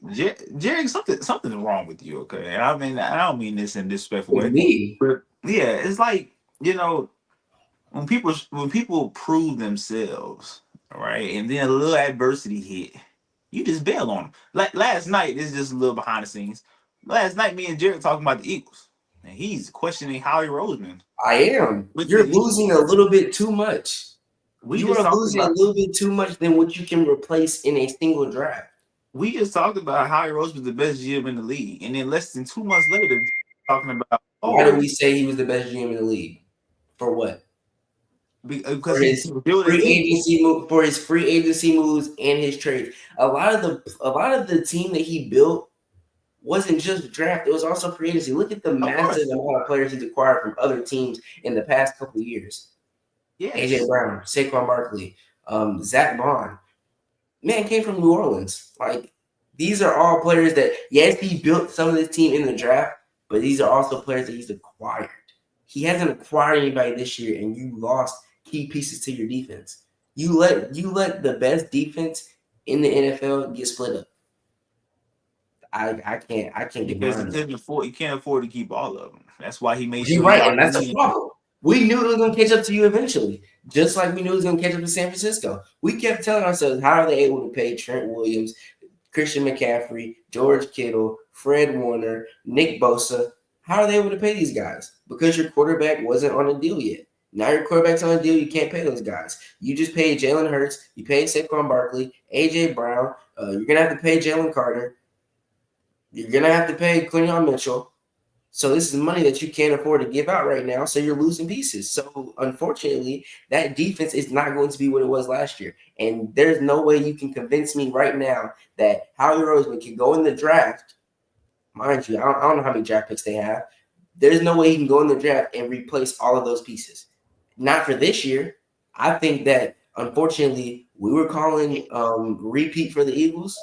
something's wrong with you, okay? And I mean, I don't mean this in disrespectful way. Me. But yeah, it's like, when people prove themselves, all right, and then a little adversity hit, you just bail on them. Like last night, this is just a little behind the scenes. Last night, me and Jared talking about the Eagles, and he's questioning Howie Roseman. I am. You're losing a little bit too much. You are losing a little bit too much than what you can replace in a single draft. We just talked about Howie Roseman the best GM in the league, and then less than 2 months later, talking about why did we say he was the best GM in the league? For what? Because for his free agency moves and his trades. A lot of the team that he built wasn't just draft; it was also free agency. Look at the massive amount of players he's acquired from other teams in the past couple of years. Yes. AJ Brown, Saquon Barkley, Zach Bond. Man came from New Orleans. Like, these are all players that, yes, he built some of this team in the draft, but these are also players that he's acquired. He hasn't acquired anybody this year, and you lost key pieces to your defense. You let the best defense in the NFL get split up. I can't get because he can't afford to keep all of them. That's why he made sure. You're right, and that's the problem. We knew it was going to catch up to you eventually, just like we knew it was going to catch up to San Francisco. We kept telling ourselves, how are they able to pay Trent Williams, Christian McCaffrey, George Kittle, Fred Warner, Nick Bosa? How are they able to pay these guys? Because your quarterback wasn't on a deal yet. Now your quarterback's on a deal, you can't pay those guys. You just paid Jalen Hurts, you paid Saquon Barkley, AJ Brown. You're going to have to pay Jalen Carter. You're going to have to pay Quinyon Mitchell. So this is money that you can't afford to give out right now, so you're losing pieces. So unfortunately, that defense is not going to be what it was last year. And there's no way you can convince me right now that Howie Roseman can go in the draft. Mind you, I don't know how many draft picks they have. There's no way he can go in the draft and replace all of those pieces. Not for this year. I think that, unfortunately, we were calling repeat for the Eagles.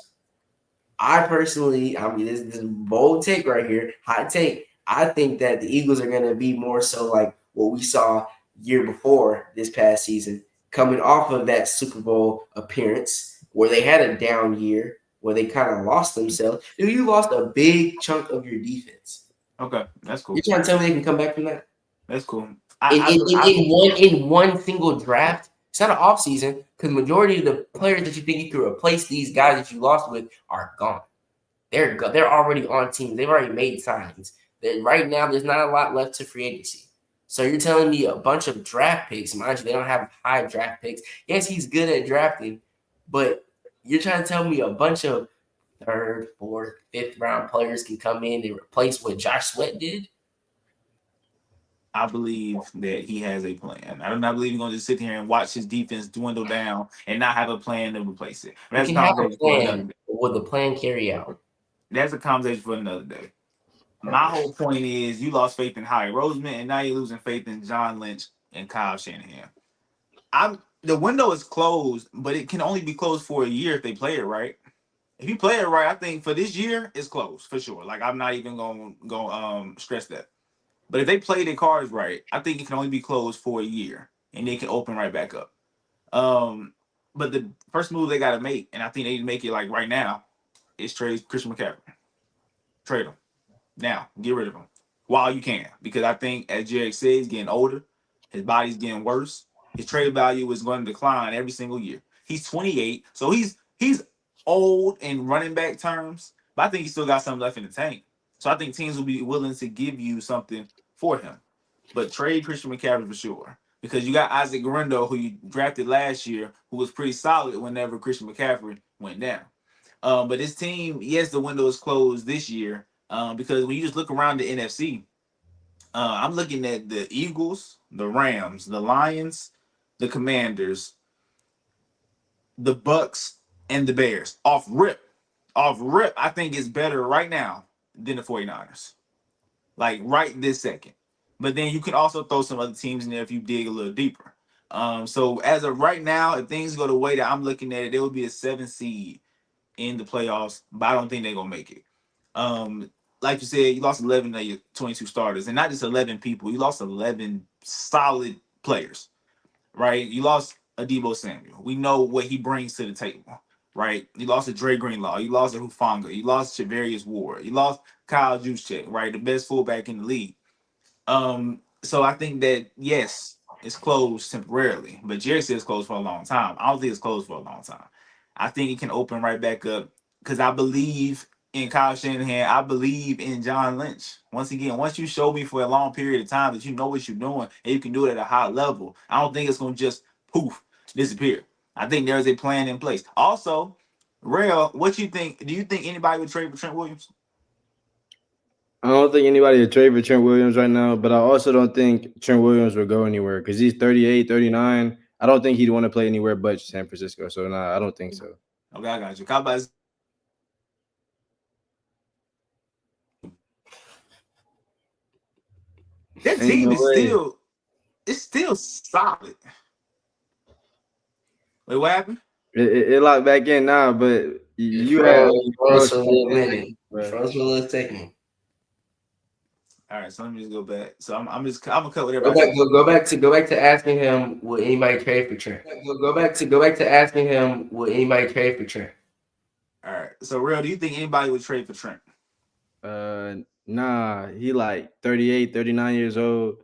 I personally, this is a bold take right here, hot take. I think that the Eagles are going to be more so like what we saw year before this past season, coming off of that Super Bowl appearance where they had a down year, where they kind of lost themselves. You lost a big chunk of your defense. Okay, that's cool. You're trying to tell me they can come back from that? That's cool. In one single draft, it's not an offseason, because majority of the players that you think you could replace these guys that you lost with are gone. They're already on teams. They've already made signs. Right now, there's not a lot left to free agency. So you're telling me a bunch of draft picks, mind you, they don't have high draft picks. Yes, he's good at drafting, but you're trying to tell me a bunch of third, fourth, fifth round players can come in and replace what Josh Sweat did? I believe that he has a plan. I do not believe he's going to just sit here and watch his defense dwindle down and not have a plan to replace it. You That's a can have a conversation for another plan, day. but will the plan carry out? That's a conversation for another day. My whole point is you lost faith in Howie Roseman, and now you're losing faith in John Lynch and Kyle Shanahan. The window is closed, but it can only be closed for a year if they play it right. If you play it right, I think for this year it's closed for sure. Like I'm not even going to go stress that. But if they play their cards right, I think it can only be closed for a year, and they can open right back up. But the first move they got to make, and I think they need to make it like right now, is trade Christian McCaffrey. Trade him now. Get rid of him while you can, because I think as Jerry said, he's getting older, his body's getting worse. His trade value is going to decline every single year. He's 28, so he's old in running back terms, but I think he still got something left in the tank. So I think teams will be willing to give you something for him. But trade Christian McCaffrey for sure. Because you got Isaac Guerrero, who you drafted last year, who was pretty solid whenever Christian McCaffrey went down. But this team, yes, the window is closed this year. Because when you just look around the NFC, I'm looking at the Eagles, the Rams, the Lions, the Commanders, the Bucks, and the Bears. Off rip, I think it's better right now than the 49ers. Like right this second. But then you can also throw some other teams in there if you dig a little deeper. So as of right now, if things go the way that I'm looking at it, there will be a 7 seed in the playoffs, but I don't think they're gonna make it. Like you said, you lost 11 of your 22 starters, and not just 11 people. You lost 11 solid players, right? You lost Adebo Samuel. We know what he brings to the table, right? You lost a Dre Greenlaw. You lost a Hufanga. You lost Javarius Ward. You lost Kyle Juszczyk, right? The best fullback in the league. So I think that yes, it's closed temporarily, but Jerry said it's closed for a long time. I don't think it's closed for a long time. I think it can open right back up because I believe in Kyle Shanahan. I believe in John Lynch. Once again, once you show me for a long period of time that you know what you're doing and you can do it at a high level, I don't think it's gonna just poof disappear. I think there's a plan in place. Also, Rail, what you think? Do you think anybody would trade for Trent Williams? I don't think anybody would trade for Trent Williams right now, but I also don't think Trent Williams will go anywhere because he's 38, 39. I don't think he'd want to play anywhere but San Francisco. So, nah, I don't think so. Okay, I got you. How about that Ain't team no is way. still solid. Wait, what happened? It locked back in now, but You you had froze, you froze for a little minute. You but froze for a little second. All right, so let me just go back. So I'm gonna cut whatever Go I back, said. go back to asking him would anybody trade for Trent. Go back to asking him would anybody trade for Trent. All right. So real, do you think anybody would trade for Trent? nah, he like 38, 39 years old.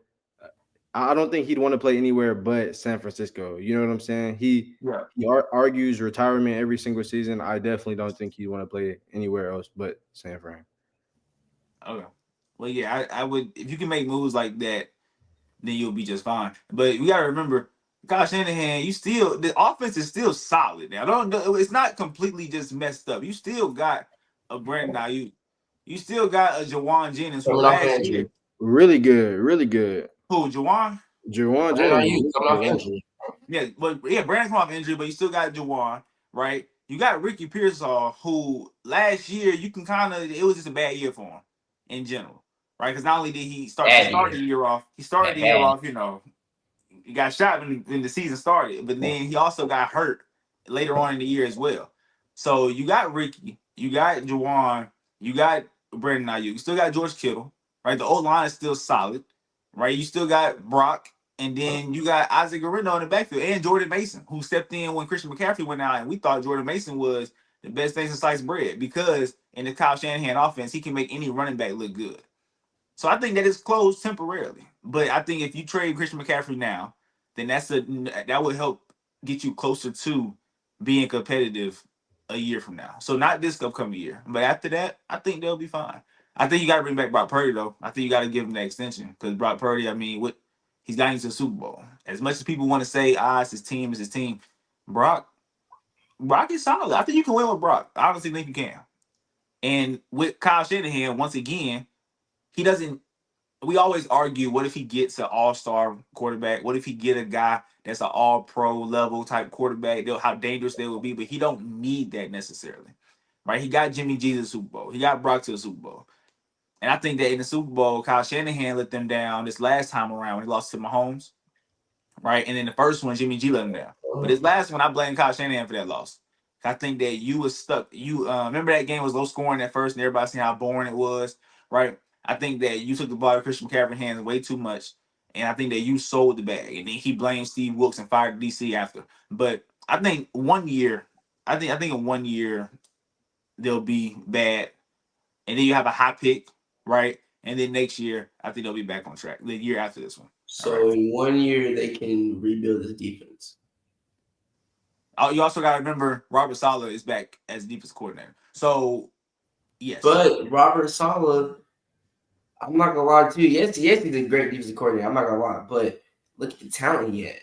I don't think he'd want to play anywhere but San Francisco. You know what I'm saying? Yeah. He argues retirement every single season. I definitely don't think he'd want to play anywhere else but San Fran. Okay. Well, yeah, I would if you can make moves like that, then you'll be just fine. But we gotta remember, Kyle Shanahan, the offense is still solid. Now, don't it's not completely just messed up. You still got a Brandon Ayuk. You still got a Jawan Jennings who Coming off an last year. injury. Really good, really good. Who, Jawan? Jawan Where are Jennings, you? Coming off yeah. injury. Yeah, but yeah, Brandon come off injury, but you still got Jawan, right? You got Ricky Pearsall, who last year you can kind of it was just a bad year for him in general, right? Because not only did he Bad start the year. year off, he started the year Bad. off, he got shot when the season started, but then he also got hurt later on in the year as well. So you got Ricky, you got Jawan, you got Brandon Ayuk, you still got George Kittle, right? The old line is still solid, right? You still got Brock, and then you got Isaac Guerrero in the backfield and Jordan Mason, who stepped in when Christian McCaffrey went out, and we thought Jordan Mason was the best thing since sliced bread because in the Kyle Shanahan offense, he can make any running back look good. So I think that is closed temporarily. But I think if you trade Christian McCaffrey now, then that would help get you closer to being competitive a year from now. So not this upcoming year, but after that, I think they'll be fine. I think you got to bring back Brock Purdy though. I think you got to give him that extension because Brock Purdy. I mean, what he's got into the Super Bowl. As much as people want to say, it's his team, it's his team. Brock, Brock is solid. I think you can win with Brock. I honestly think you can. And with Kyle Shanahan, once again, he doesn't. We always argue, what if he gets an all-star quarterback? What if he get a guy that's an all-pro level type quarterback? How dangerous they will be, but he don't need that necessarily, right? He got Jimmy G to the Super Bowl. He got Brock to the Super Bowl. And I think that in the Super Bowl, Kyle Shanahan let them down this last time around when he lost to Mahomes, right? And then the first one, Jimmy G let him down. But this last one, I blame Kyle Shanahan for that loss. I think that you was stuck. You remember that game was low scoring at first, and everybody seen how boring it was, right? I think that you took the ball out of Christian McCaffrey's hands way too much, and I think that you sold the bag. And then he blamed Steve Wilkes and fired DC after. But I think 1 year, I think in 1 year they'll be bad, and then you have a high pick, right? And then next year, I think they'll be back on track. The year after this one. So in 1 year, they can rebuild the defense. Oh, you also got to remember Robert Saleh is back as defense coordinator. So, yes. But Robert Saleh, I'm not gonna lie to you. Yes, he's a great defensive coordinator. I'm not gonna lie, but look at the talent he had.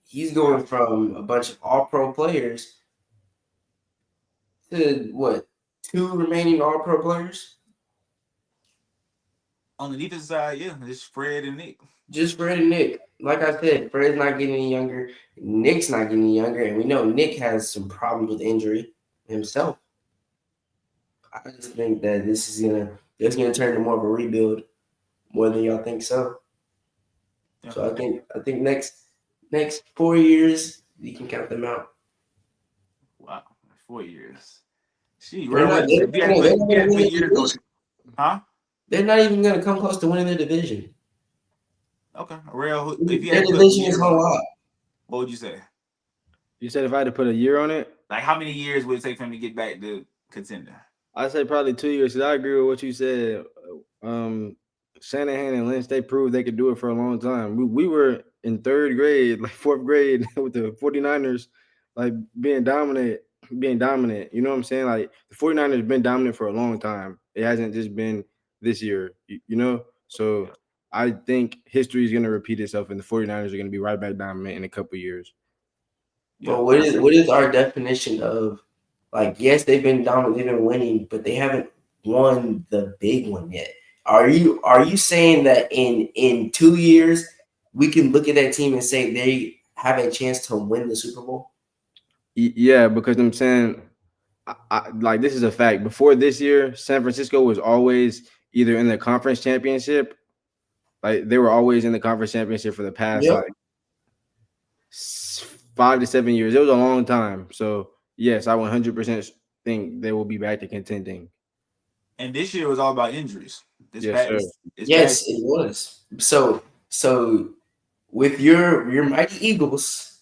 He's going from a bunch of All-Pro players to what? 2 remaining All-Pro players. On the defense side, yeah, just Fred and Nick. Just Fred and Nick. Like I said, Fred's not getting any younger. Nick's not getting any younger, and we know Nick has some problems with injury himself. I just think that this is gonna turn into more of a rebuild, more than y'all think so. Yeah. So I think next 4 years you can count them out. Wow, 4 years. Huh? They're not even gonna come close to winning their division. Okay, real. Their division is a lot. What would you say? You said if I had to put a year on it, like how many years would it take for him to get back to contender? I'd say probably 2 years. Cause I agree with what you said. Shanahan and Lynch, they proved they could do it for a long time. We were in 3rd grade, like 4th grade, with the 49ers, like being dominant. You know what I'm saying? Like the 49ers been dominant for a long time. It hasn't just been this year, you know? So I think history is going to repeat itself, and the 49ers are going to be right back dominant in a couple of years. But what is our definition of, like, yes, they've been dominant, they've been winning, but they haven't won the big one yet. Are you saying that in 2 years we can look at that team and say they have a chance to win the Super Bowl? Yeah, because I'm saying, like, this is a fact. Before this year, San Francisco was always either in the conference championship, like they were always in the conference championship for the past like 5 to 7 years. It was a long time. So yes, I 100% think they will be back to contending. And this year was all about injuries. Yes, it was. So with your mighty Eagles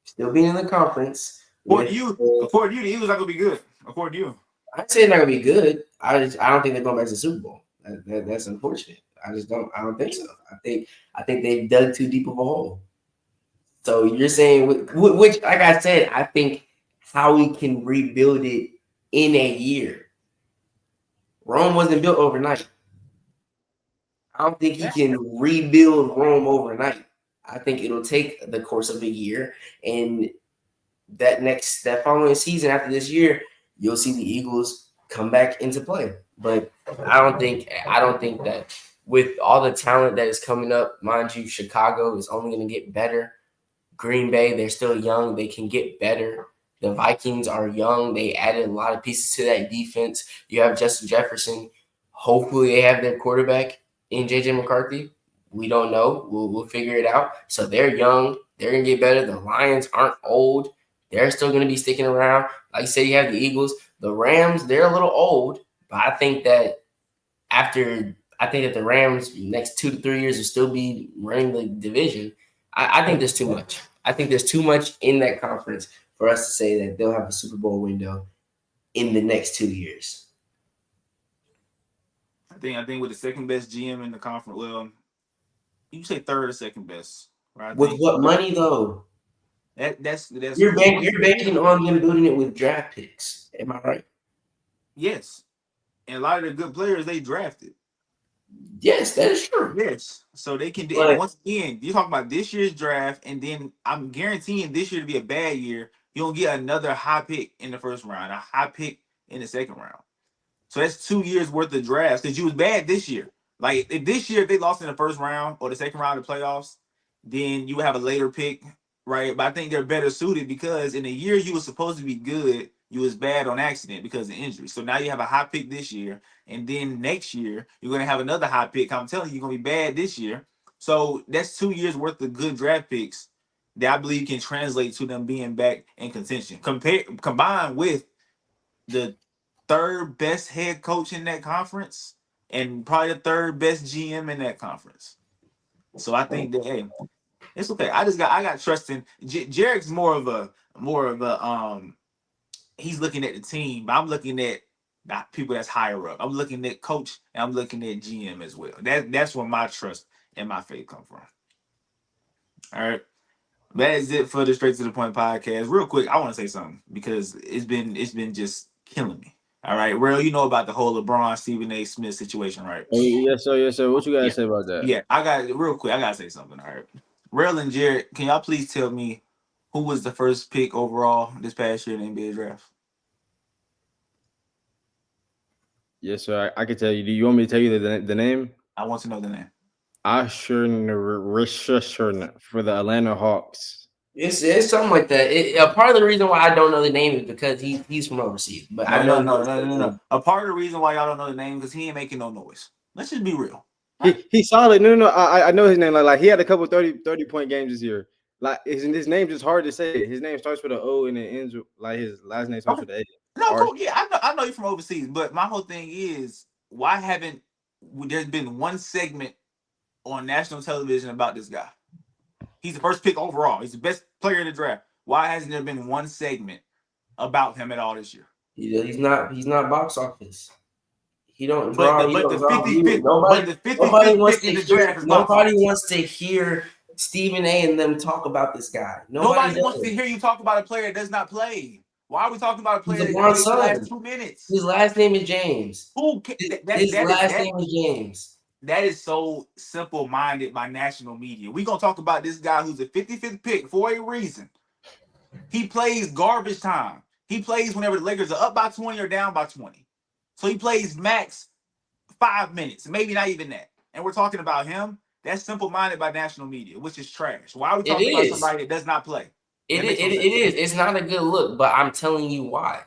still being in the conference, according to you, the Eagles are gonna be good. According to you, I'd say they're not gonna be good. I don't think they're going back to the Super Bowl. That's unfortunate. I don't think so. I think they dug too deep of a hole. So you're saying, which, like I said, I think Howie can rebuild it in a year. Rome wasn't built overnight. I don't think he can rebuild Rome overnight. I think it'll take the course of a year, and that following season after this year, you'll see the Eagles come back into play. But I don't think that with all the talent that is coming up, mind you, Chicago is only going to get better. Green Bay, they're still young. They can get better. The Vikings are young. They added a lot of pieces to that defense. You have Justin Jefferson. Hopefully they have their quarterback in J.J. McCarthy. We don't know. We'll figure it out. So they're young. They're going to get better. The Lions aren't old. They're still going to be sticking around. Like you said, you have the Eagles. The Rams, they're a little old. But I think that the Rams next 2 to 3 years will still be running the division. I think there's too much. I think there's too much in that conference for us to say that they'll have a Super Bowl window in the next 2 years. I think with the second best GM in the conference, well, you say third or second best, right? With what money though? That's You're banking on them building it with draft picks. Am I right? yes. And a lot of the good players they drafted. Yes, that is true. Yes. So they can do, and But once again, you're talking about this year's draft, and then I'm guaranteeing this year to be a bad year. You'll get another high pick in the first round, a high pick in the second round. So that's 2 years worth of drafts because you was bad this year. Like if this year, if they lost in the first round or the second round of the playoffs, then you would have a later pick, right? But I think they're better suited because in the year you were supposed to be good, you was bad on accident because of injury. So now you have a high pick this year, and then next year you're gonna have another high pick. I'm telling you, you're gonna be bad this year. So that's 2 years worth of good draft picks that I believe can translate to them being back in contention. Combined with the third best head coach in that conference and probably the third best GM in that conference. So I think that hey, it's okay. I got trust in Jarek's more of a he's looking at the team, but I'm looking at not people that's higher up. I'm looking at coach and I'm looking at GM as well. That's where my trust and my faith come from. All right. That is it for the Straight to the Point podcast. Real quick, I want to say something because it's been just killing me. All right, Real, you know about the whole LeBron Stephen A. Smith situation, right? Oh, yes, sir. Yes, sir. What you Yeah, guys say about that? yeah. I got real quick. I gotta say something. All right, Real and Jared, can y'all please tell me who was the first pick overall this past year in the NBA draft? Yes, sir. I can tell you. Do you want me to tell you the name? I want to know the name. Asher for the Atlanta Hawks. it's something like that. Part of the reason why I don't know the name is because he's from overseas. But No, I no, know no, no, no, no. A part of the reason why y'all don't know the name because he ain't making no noise. Let's just be real. He's solid. No. I know his name. Like he had a couple 30-point games this year. Like his name just hard to say. His name starts with an O and it ends with, like his last name starts with an A. No, cool. Yeah, I know you're from overseas, but my whole thing is why haven't there's been one segment on national television about this guy? He's the first pick overall. He's the best player in the draft. Why hasn't there been one segment about him at all this year? he's not box office. He don't But draw. the He but don't the draw views. 55th but the Nobody 55th wants pick to in the hear. draft is box Nobody office. wants to hear Stephen A. and them talk about this guy. Nobody Nobody wants to does. hear you talk about a player that does not play. Why are we talking about a He's player that LeBron's plays the last son. 2 minutes? His last name is James. Who His last name is James. that is so simple-minded by national media. We're gonna talk about this guy who's a 55th pick for a reason. He plays garbage time. He plays whenever the Lakers are up by 20 or down by 20. So he plays max 5 minutes, maybe not even that. And we're talking about him. That's simple-minded by national media, which is trash. Why are we It talking about is. somebody that does not play? It is. It's not a good look, but I'm telling you why.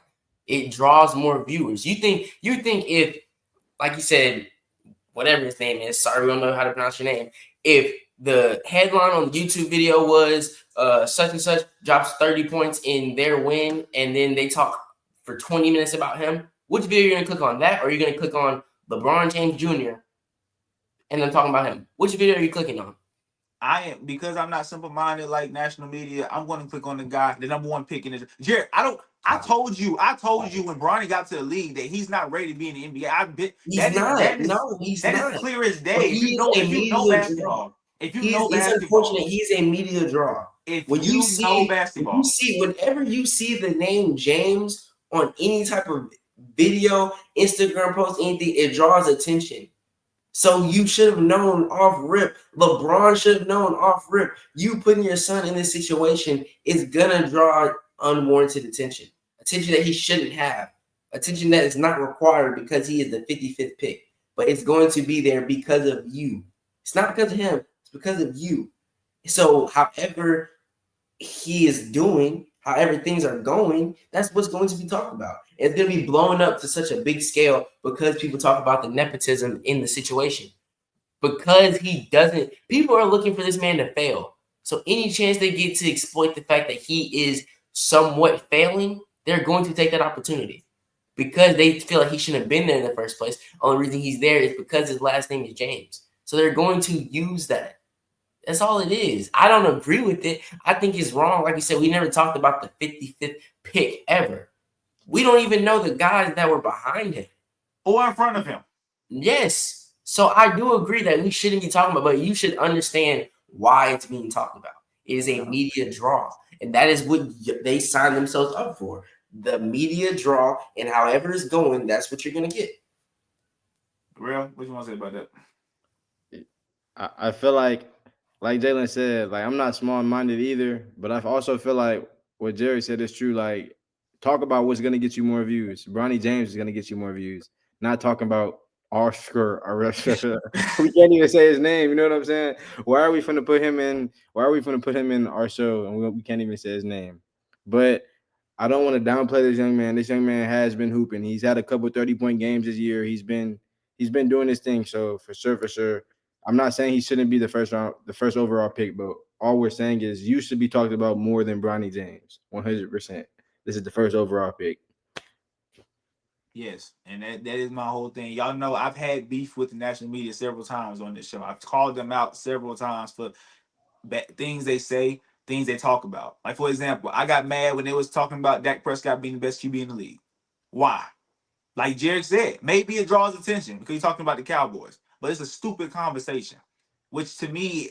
It draws more viewers. You think if, like you said, whatever his name is, sorry, we don't know how to pronounce your name. If the headline on the YouTube video was such and such drops 30 points in their win, and then they talk for 20 minutes about him, which video are you going to click on? That, or are you going to click on LeBron James Jr. and them talking about him? Which video are you clicking on? I am, because I'm not simple-minded like national media. I'm going to click on the guy, the number one pick in the Jared. I told you when Bronny got to the league that he's not ready to be in the NBA. He's not. That is clear as day. If you know basketball, it's unfortunate. He's a media draw. Basketball, Whenever you see the name James on any type of video, Instagram post, anything, it draws attention. So you should have known off rip. LeBron should have known off rip. You putting your son in this situation is gonna draw unwarranted attention that he shouldn't have, attention that is not required because he is the 55th pick, but it's going to be there because of you. It's not because of him, it's because of you. So however he is doing, however things are going, that's what's going to be talked about. It's going to be blown up to such a big scale because people talk about the nepotism in the situation. Because people are looking for this man to fail. So any chance they get to exploit the fact that he is somewhat failing, they're going to take that opportunity. Because they feel like he shouldn't have been there in the first place. Only reason he's there is because his last name is James. So they're going to use that. That's all it is. I don't agree with it. I think it's wrong. Like you said, we never talked about the 55th pick ever. We don't even know the guys that were behind him. Or in front of him. Yes. So I do agree that we shouldn't be talking about, but you should understand why it's being talked about. It is a media draw. And that is what they signed themselves up for. The media draw, and however it's going, that's what you're going to get. Real, what you want to say about that? I feel like Jalen said, like I'm not small minded either, but I also feel like what Jerry said is true. Like, talk about what's gonna get you more views. Bronny James is gonna get you more views. Not talking about Oscar or we can't even say his name. You know what I'm saying? Why are we finna put him in? Why are we finna put him in our show and we can't even say his name? But I don't want to downplay this young man. This young man has been hooping. He's had a couple 30-point games this year. He's been doing his thing. So for sure. I'm not saying he shouldn't be the first overall pick, but all we're saying is you should be talked about more than Bronny James. 100%. This is the first overall pick. Yes, and that is my whole thing. Y'all know I've had beef with the national media several times on this show. I've called them out several times for things they say, things they talk about. Like, for example, I got mad when they was talking about Dak Prescott being the best QB in the league. Why? Like Jared said, maybe it draws attention because you're talking about the Cowboys, but it's a stupid conversation, which to me,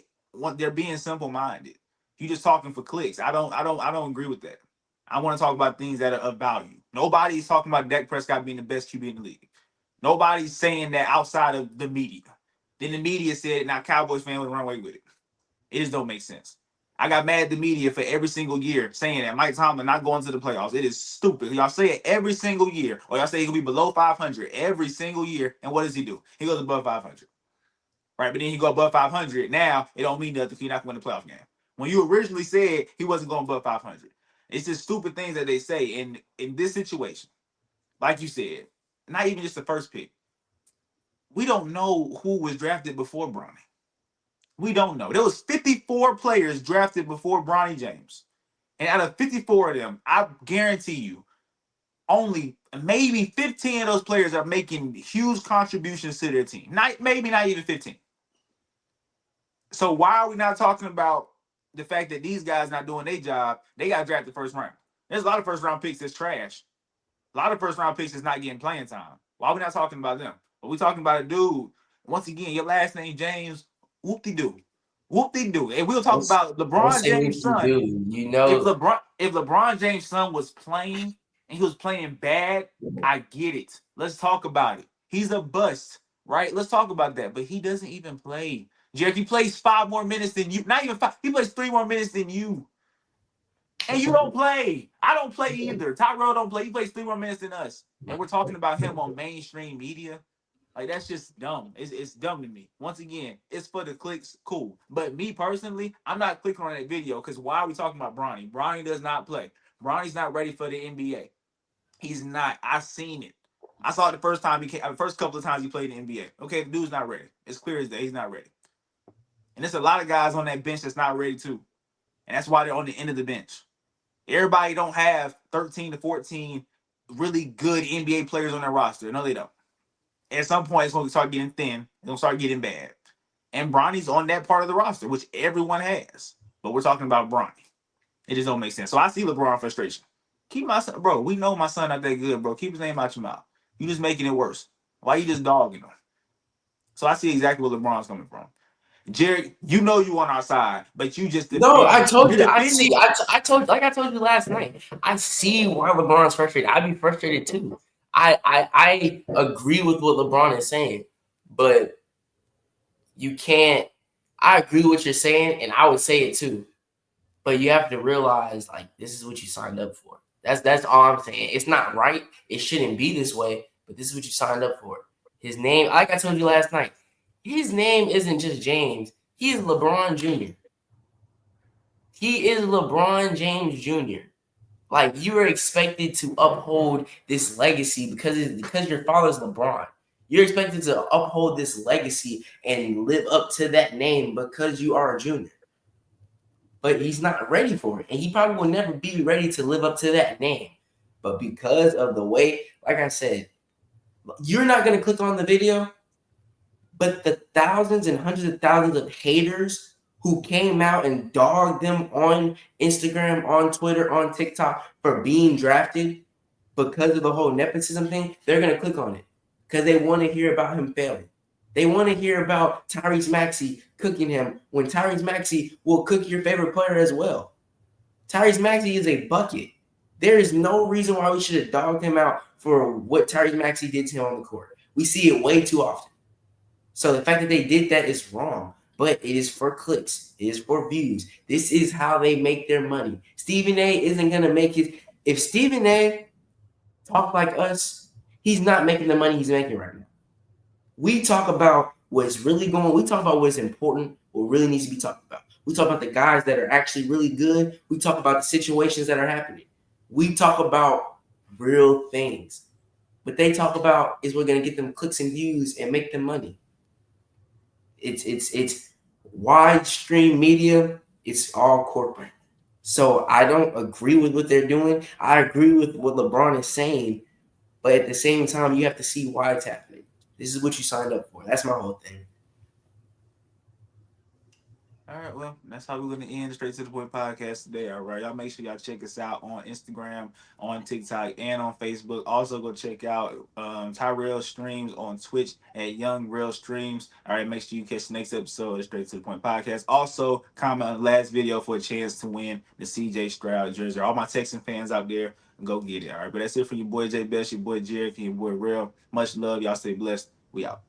they're being simple-minded. You just talking for clicks. I don't agree with that. I want to talk about things that are of value. Nobody's talking about Dak Prescott being the best QB in the league. Nobody's saying that outside of the media. Then the media said, now Cowboys fans would run away with it. It just don't make sense. I got mad at the media for every single year saying that Mike Tomlin not going to the playoffs. It is stupid. Y'all say it every single year, or y'all say he'll be below 500 every single year. And what does he do? He goes above 500, right? But then he go above 500. Now it don't mean nothing if you're not going to win the playoff game. When you originally said he wasn't going above 500, it's just stupid things that they say. And in this situation, like you said, not even just the first pick, we don't know who was drafted before Bronny. We don't know. There was 54 players drafted before Bronny James. And out of 54 of them, I guarantee you, only maybe 15 of those players are making huge contributions to their team. Maybe not even 15. So why are we not talking about the fact that these guys not doing their job? They got drafted first round. There's a lot of first round picks that's trash. A lot of first round picks that's not getting playing time. Why are we not talking about them? But we talking about a dude. Once again, your last name James. Whoop-de-doo. Whoop-de-doo. And we'll talk about Don't LeBron say what James' you son. do. You know, If LeBron James' son was playing and he was playing bad, I get it. Let's talk about it. He's a bust, right? Let's talk about that. But he doesn't even play. Jared, he plays 5 more minutes than you. Not even 5. He plays 3 more minutes than you. And you don't play. I don't play either. Tyrell don't play. He plays 3 more minutes than us. And we're talking about him on mainstream media. Like, that's just dumb. It's dumb to me. Once again, it's for the clicks, cool. But me personally, I'm not clicking on that video because why are we talking about Bronny? Bronny does not play. Bronny's not ready for the NBA. He's not. I've seen it. I saw it the first time he came, the first couple of times he played in the NBA. Okay, the dude's not ready. It's clear as day. He's not ready. And there's a lot of guys on that bench that's not ready too. And that's why they're on the end of the bench. Everybody don't have 13 to 14 really good NBA players on their roster. No, they don't. At some point, it's going to start getting thin. It's going to start getting bad. And Bronny's on that part of the roster, which everyone has. But we're talking about Bronny. It just don't make sense. So I see LeBron frustration. Keep my son, bro. We know my son not that good, bro. Keep his name out your mouth. You just making it worse. Why you just dogging him? So I see exactly where LeBron's coming from. Jared, you know you on our side, but you just no, I defending. told You're you. defending. I told you last night. I see why LeBron's frustrated. I'd be frustrated too. I agree with what LeBron is saying, but you can't. I agree with what you're saying, and I would say it too. But you have to realize, like, this is what you signed up for. That's all I'm saying. It's not right. It shouldn't be this way, but this is what you signed up for. His name, like I told you last night, his name isn't just James. He is LeBron Jr. He is LeBron James Jr. Like, you are expected to uphold this legacy because your father's LeBron. You're expected to uphold this legacy and live up to that name because you are a junior. But he's not ready for it. And he probably will never be ready to live up to that name. But because of the way, like I said, you're not going to click on the video, but the thousands and hundreds of thousands of haters who came out and dogged them on Instagram, on Twitter, on TikTok for being drafted because of the whole nepotism thing, they're going to click on it because they want to hear about him failing. They want to hear about Tyrese Maxey cooking him when Tyrese Maxey will cook your favorite player as well. Tyrese Maxey is a bucket. There is no reason why we should have dogged him out for what Tyrese Maxey did to him on the court. We see it way too often. So the fact that they did that is wrong, but it is for clicks. It is for views. This is how they make their money. Stephen A isn't going to make it. If Stephen A talk like us, he's not making the money he's making right now. We talk about what's really going on. We talk about what's important, what really needs to be talked about. We talk about the guys that are actually really good. We talk about the situations that are happening. We talk about real things. What they talk about is we're going to get them clicks and views and make them money. It's widestream media. It's all corporate. So I don't agree with what they're doing. I agree with what LeBron is saying, but at the same time, you have to see why it's happening. This is what you signed up for. That's my whole thing. All right, well, that's how we're going to end the Straight to the Point podcast today. All right, y'all make sure y'all check us out on Instagram, on TikTok, and on Facebook. Also, go check out Tyrell Streams on Twitch at Young Real Streams. All right, make sure you catch the next episode of the Straight to the Point podcast. Also, comment on the last video for a chance to win the CJ Stroud jersey. All my Texan fans out there, go get it. All right, but that's it for your boy Jay Best, your boy Jared, and your boy Real. Much love. Y'all stay blessed. We out.